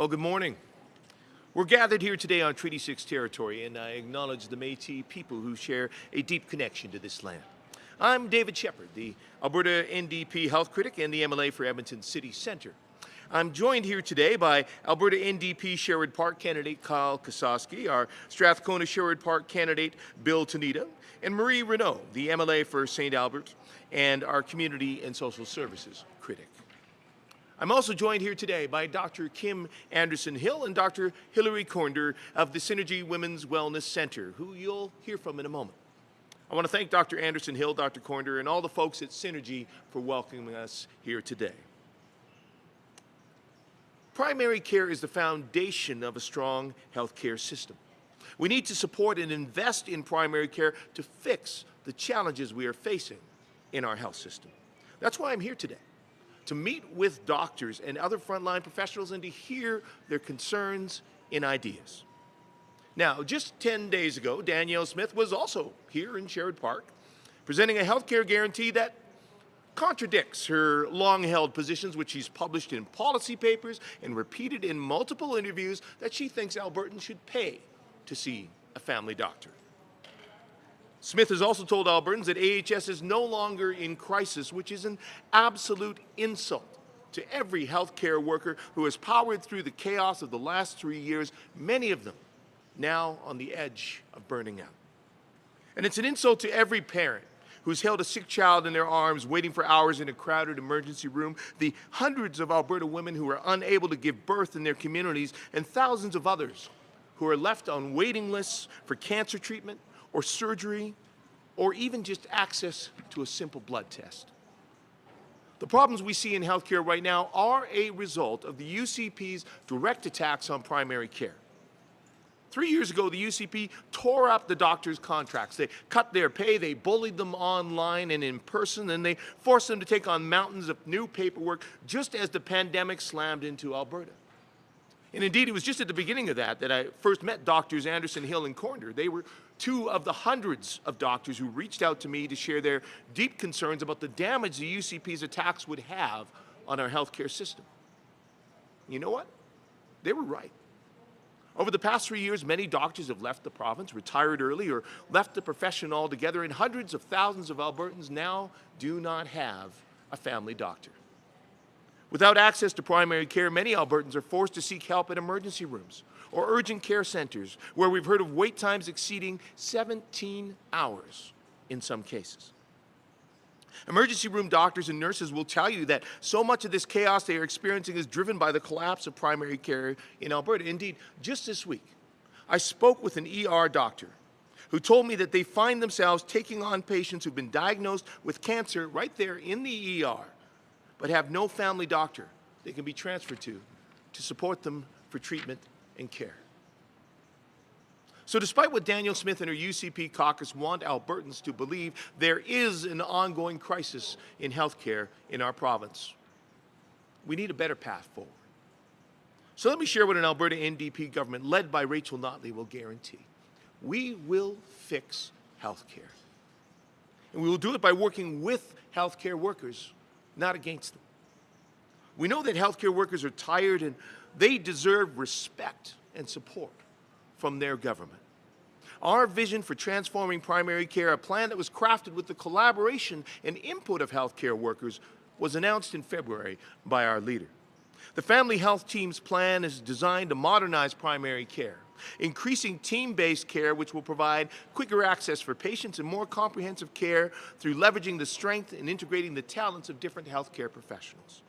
Well, good morning. We're gathered here today on Treaty 6 territory, and I acknowledge the Métis people who share a deep connection to this land. I'm David Shepherd, the Alberta NDP health critic and the MLA for Edmonton-City Centre. I'm joined here today by Alberta NDP Sherwood Park candidate Kyle Kosowski, our Strathcona Sherwood Park candidate Bill Tanita, and Marie Renaud, the MLA for St. Albert, and our Community and Social Services critic. I'm also joined here today by Dr. Kim Anderson-Hill and Dr. Hilary Cornder of the Synergy Women's Wellness Centre, who you'll hear from in a moment. I want to thank Dr. Anderson-Hill, Dr. Cornder, and all the folks at Synergy for welcoming us here today. Primary care is the foundation of a strong healthcare system. We need to support and invest in primary care to fix the challenges we are facing in our health system. That's why I'm here today, to meet with doctors and other frontline professionals and to hear their concerns and ideas. Now, just 10 days ago, Danielle Smith was also here in Sherwood Park, presenting a healthcare guarantee that contradicts her long-held positions, which she's published in policy papers and repeated in multiple interviews, that she thinks Albertans should pay to see a family doctor. Smith has also told Albertans that AHS is no longer in crisis, which is an absolute insult to every healthcare worker who has powered through the chaos of the last 3 years, many of them now on the edge of burning out. And it's an insult to every parent who's held a sick child in their arms, waiting for hours in a crowded emergency room, the hundreds of Alberta women who are unable to give birth in their communities, and thousands of others who are left on waiting lists for cancer treatment or surgery, or even just access to a simple blood test. The problems we see in healthcare right now are a result of the UCP's direct attacks on primary care. 3 years ago, the UCP tore up the doctors' contracts. They cut their pay, they bullied them online and in person, and they forced them to take on mountains of new paperwork just as the pandemic slammed into Alberta. And indeed, it was just at the beginning of that I first met Doctors Anderson-Hill and Cornder. They were two of the hundreds of doctors who reached out to me to share their deep concerns about the damage the UCP's attacks would have on our healthcare system. You know what? They were right. Over the past 3 years, many doctors have left the province, retired early, or left the profession altogether, and hundreds of thousands of Albertans now do not have a family doctor. Without access to primary care, many Albertans are forced to seek help at emergency rooms or urgent care centers, where we've heard of wait times exceeding 17 hours in some cases. Emergency room doctors and nurses will tell you that so much of this chaos they are experiencing is driven by the collapse of primary care in Alberta. Indeed, just this week, I spoke with an ER doctor who told me that they find themselves taking on patients who've been diagnosed with cancer right there in the ER, but have no family doctor they can be transferred to support them for treatment and care. So despite what Danielle Smith and her UCP caucus want Albertans to believe, there is an ongoing crisis in healthcare in our province. We need a better path forward. So let me share what an Alberta NDP government led by Rachel Notley will guarantee. We will fix healthcare. And we will do it by working with healthcare workers, not against them. We know that healthcare workers are tired and they deserve respect and support from their government. Our vision for transforming primary care, a plan that was crafted with the collaboration and input of healthcare workers, was announced in February by our leader. The Family Health Team's plan is designed to modernize primary care, increasing team-based care, which will provide quicker access for patients and more comprehensive care through leveraging the strength and integrating the talents of different healthcare professionals.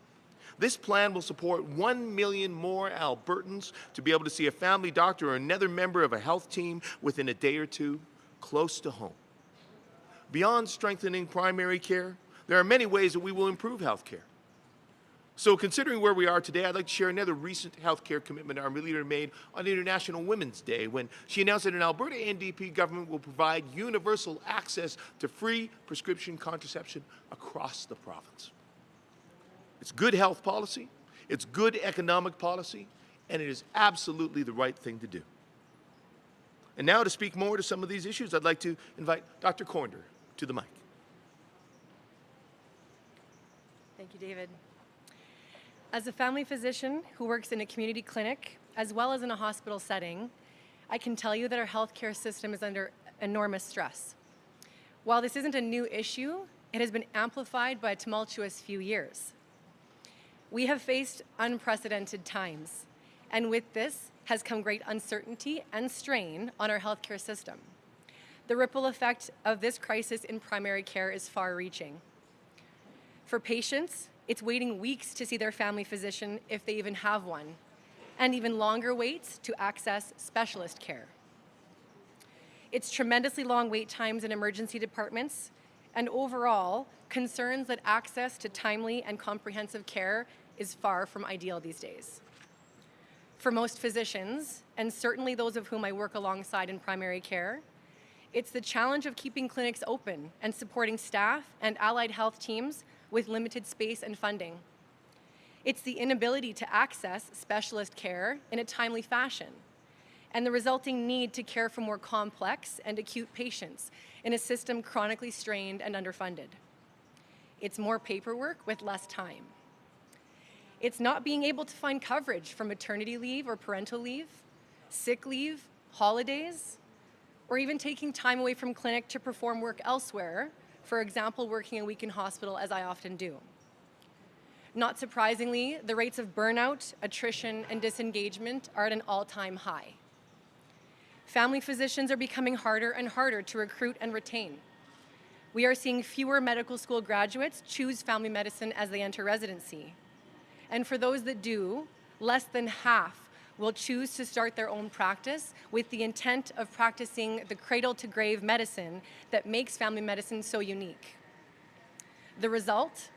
This plan will support 1 million more Albertans to be able to see a family doctor or another member of a health team within a day or two, close to home. Beyond strengthening primary care, there are many ways that we will improve health care. So considering where we are today, I'd like to share another recent healthcare commitment our leader made on International Women's Day, when she announced that an Alberta NDP government will provide universal access to free prescription contraception across the province. It's good health policy, it's good economic policy, and it is absolutely the right thing to do. And now, to speak more to some of these issues, I'd like to invite Dr. Cornder to the mic. Thank you, David. As a family physician who works in a community clinic as well as in a hospital setting, I can tell you that our healthcare system is under enormous stress. While this isn't a new issue, it has been amplified by a tumultuous few years. We have faced unprecedented times, and with this has come great uncertainty and strain on our healthcare system. The ripple effect of this crisis in primary care is far-reaching. For patients, it's waiting weeks to see their family physician if they even have one, and even longer waits to access specialist care. It's tremendously long wait times in emergency departments, and overall, concerns that access to timely and comprehensive care is far from ideal these days. For most physicians, and certainly those of whom I work alongside in primary care, it's the challenge of keeping clinics open and supporting staff and allied health teams with limited space and funding. It's the inability to access specialist care in a timely fashion, and the resulting need to care for more complex and acute patients in a system chronically strained and underfunded. It's more paperwork with less time. It's not being able to find coverage for maternity leave or parental leave, sick leave, holidays, or even taking time away from clinic to perform work elsewhere, for example, working a week in hospital, as I often do. Not surprisingly, the rates of burnout, attrition, and disengagement are at an all-time high. Family physicians are becoming harder and harder to recruit and retain. We are seeing fewer medical school graduates choose family medicine as they enter residency. And for those that do, less than half will choose to start their own practice with the intent of practicing the cradle-to-grave medicine that makes family medicine so unique. The result?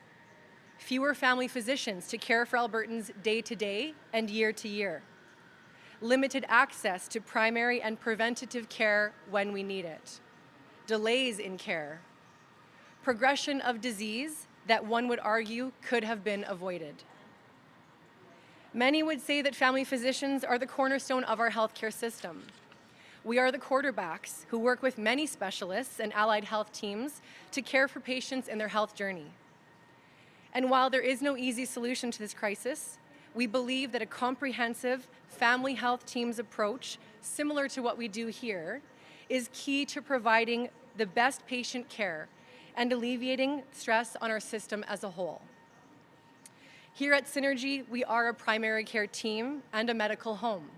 Fewer family physicians to care for Albertans day-to-day and year-to-year. Limited access to primary and preventative care when we need it. Delays in care. Progression of disease that one would argue could have been avoided. Many would say that family physicians are the cornerstone of our healthcare system. We are the quarterbacks who work with many specialists and allied health teams to care for patients in their health journey. And while there is no easy solution to this crisis, we believe that a comprehensive family health teams approach, similar to what we do here, is key to providing the best patient care and alleviating stress on our system as a whole. Here at Synergy, we are a primary care team and a medical home.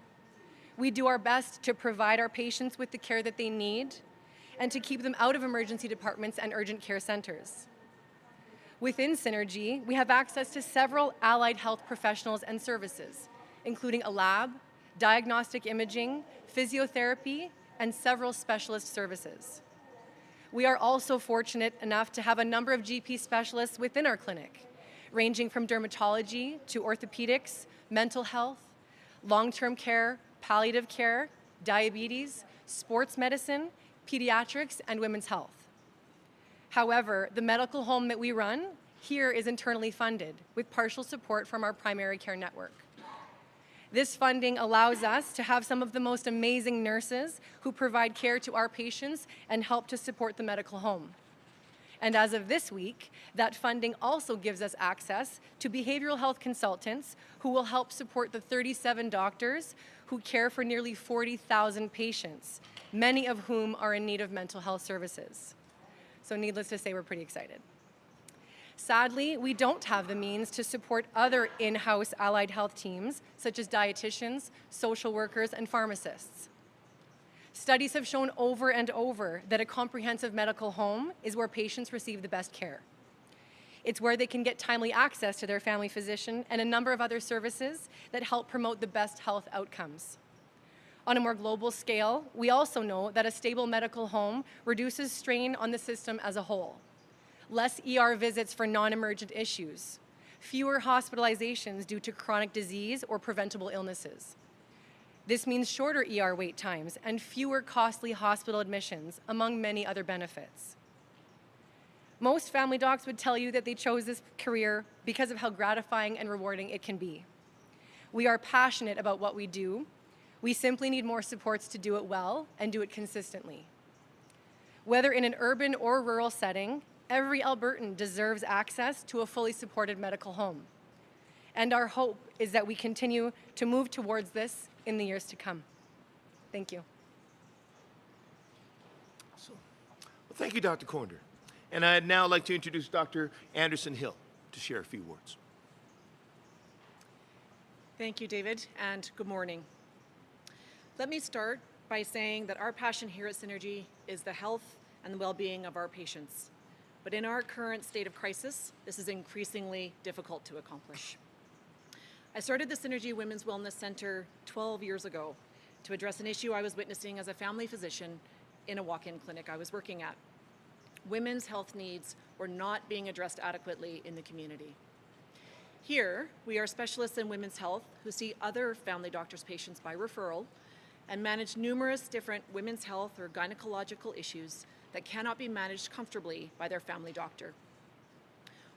We do our best to provide our patients with the care that they need and to keep them out of emergency departments and urgent care centers. Within Synergy, we have access to several allied health professionals and services, including a lab, diagnostic imaging, physiotherapy, and several specialist services. We are also fortunate enough to have a number of GP specialists within our clinic, ranging from dermatology to orthopedics, mental health, long-term care, palliative care, diabetes, sports medicine, pediatrics, and women's health. However, the medical home that we run here is internally funded with partial support from our primary care network. This funding allows us to have some of the most amazing nurses who provide care to our patients and help to support the medical home. And as of this week, that funding also gives us access to behavioral health consultants who will help support the 37 doctors who care for nearly 40,000 patients, many of whom are in need of mental health services. So needless to say, we're pretty excited. Sadly, we don't have the means to support other in-house allied health teams, such as dietitians, social workers, and pharmacists. Studies have shown over and over that a comprehensive medical home is where patients receive the best care. It's where they can get timely access to their family physician and a number of other services that help promote the best health outcomes. On a more global scale, we also know that a stable medical home reduces strain on the system as a whole. Less ER visits for non-emergent issues, fewer hospitalizations due to chronic disease or preventable illnesses. This means shorter ER wait times and fewer costly hospital admissions, among many other benefits. Most family docs would tell you that they chose this career because of how gratifying and rewarding it can be. We are passionate about what we do. We simply need more supports to do it well and do it consistently. Whether in an urban or rural setting, every Albertan deserves access to a fully supported medical home. And our hope is that we continue to move towards this in the years to come. Thank you. Well, thank you, Dr. Conder. And I'd now like to introduce Dr. Anderson-Hill to share a few words. Thank you, David, and good morning. Let me start by saying that our passion here at Synergy is the health and the well-being of our patients. But in our current state of crisis, this is increasingly difficult to accomplish. I started the Synergy Women's Wellness Centre 12 years ago to address an issue I was witnessing as a family physician in a walk-in clinic I was working at. Women's health needs were not being addressed adequately in the community. Here, we are specialists in women's health who see other family doctors' patients by referral and manage numerous different women's health or gynecological issues that cannot be managed comfortably by their family doctor.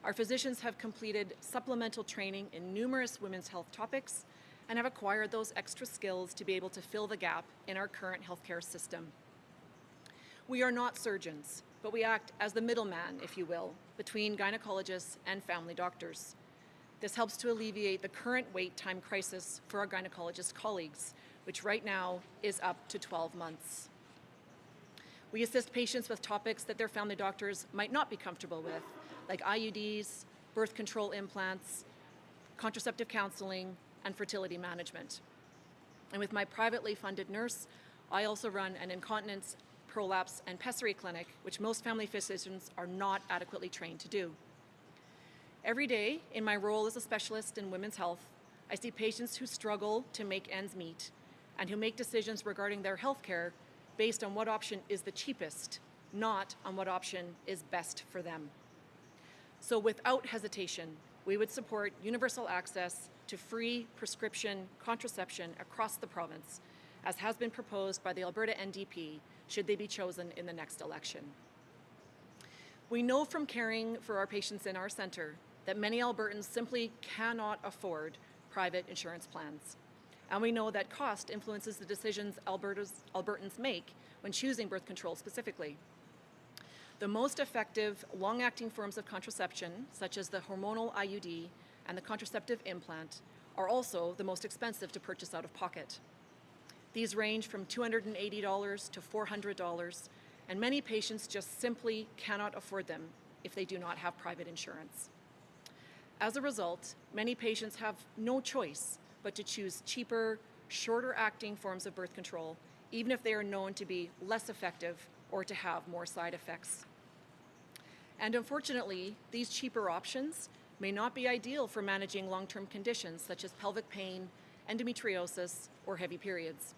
Our physicians have completed supplemental training in numerous women's health topics and have acquired those extra skills to be able to fill the gap in our current healthcare system. We are not surgeons, but we act as the middleman, if you will, between gynecologists and family doctors. This helps to alleviate the current wait time crisis for our gynecologist colleagues, which right now is up to 12 months. We assist patients with topics that their family doctors might not be comfortable with, like IUDs, birth control implants, contraceptive counseling, and fertility management. And with my privately funded nurse, I also run an incontinence, prolapse, and pessary clinic, which most family physicians are not adequately trained to do. Every day, in my role as a specialist in women's health, I see patients who struggle to make ends meet and who make decisions regarding their health care based on what option is the cheapest, not on what option is best for them. So without hesitation, we would support universal access to free prescription contraception across the province, as has been proposed by the Alberta NDP, should they be chosen in the next election. We know from caring for our patients in our centre that many Albertans simply cannot afford private insurance plans. And we know that cost influences the decisions Albertans make when choosing birth control specifically. The most effective long-acting forms of contraception, such as the hormonal IUD and the contraceptive implant, are also the most expensive to purchase out of pocket. These range from $280 to $400, and many patients just simply cannot afford them if they do not have private insurance. As a result, many patients have no choice but to choose cheaper, shorter-acting forms of birth control, even if they are known to be less effective or to have more side effects. And unfortunately, these cheaper options may not be ideal for managing long-term conditions such as pelvic pain, endometriosis, or heavy periods.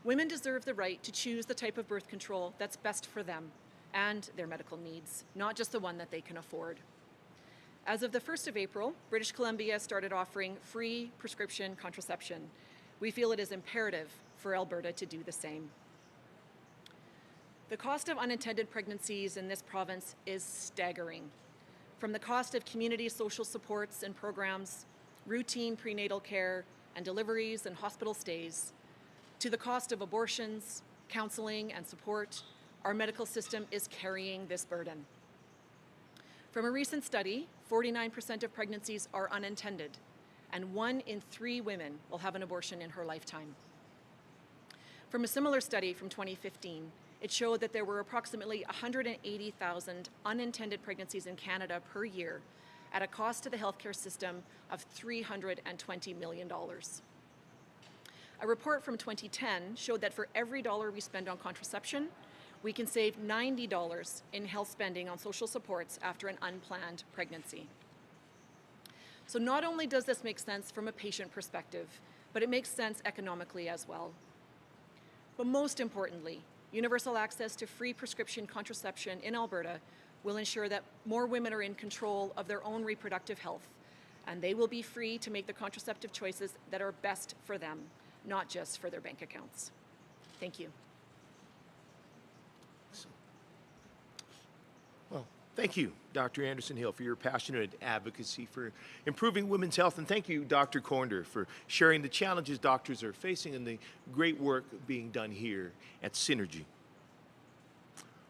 Women deserve the right to choose the type of birth control that's best for them and their medical needs, not just the one that they can afford. As of the 1st of April, British Columbia started offering free prescription contraception. We feel it is imperative for Alberta to do the same. The cost of unintended pregnancies in this province is staggering. From the cost of community social supports and programs, routine prenatal care, and deliveries and hospital stays, to the cost of abortions, counseling, and support, our medical system is carrying this burden. From a recent study, 49% of pregnancies are unintended, and 1 in 3 women will have an abortion in her lifetime. From a similar study from 2015, it showed that there were approximately 180,000 unintended pregnancies in Canada per year at a cost to the healthcare system of $320 million. A report from 2010 showed that for every dollar we spend on contraception, we can save $90 in health spending on social supports after an unplanned pregnancy. So not only does this make sense from a patient perspective, but it makes sense economically as well. But most importantly, universal access to free prescription contraception in Alberta will ensure that more women are in control of their own reproductive health, and they will be free to make the contraceptive choices that are best for them, not just for their bank accounts. Thank you. Well, thank you, Dr. Anderson-Hill, for your passionate advocacy for improving women's health. And thank you, Dr. Conder, for sharing the challenges doctors are facing and the great work being done here at Synergy.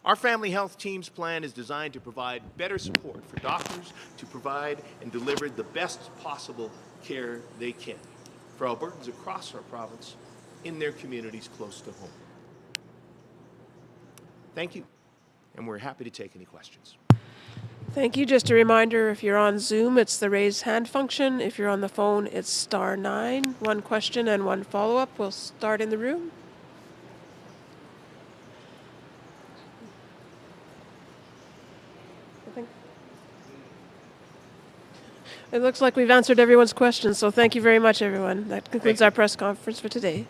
Our Family Health Team's plan is designed to provide better support for doctors to provide and deliver the best possible care they can for Albertans across our province in their communities close to home. Thank you, and we're happy to take any questions. Thank you. Just a reminder, if you're on Zoom, it's the raise hand function. If you're on the phone, it's *9. One question and one follow-up. We'll start in the room. It looks like we've answered everyone's questions, so thank you very much, everyone. That concludes our press conference for today.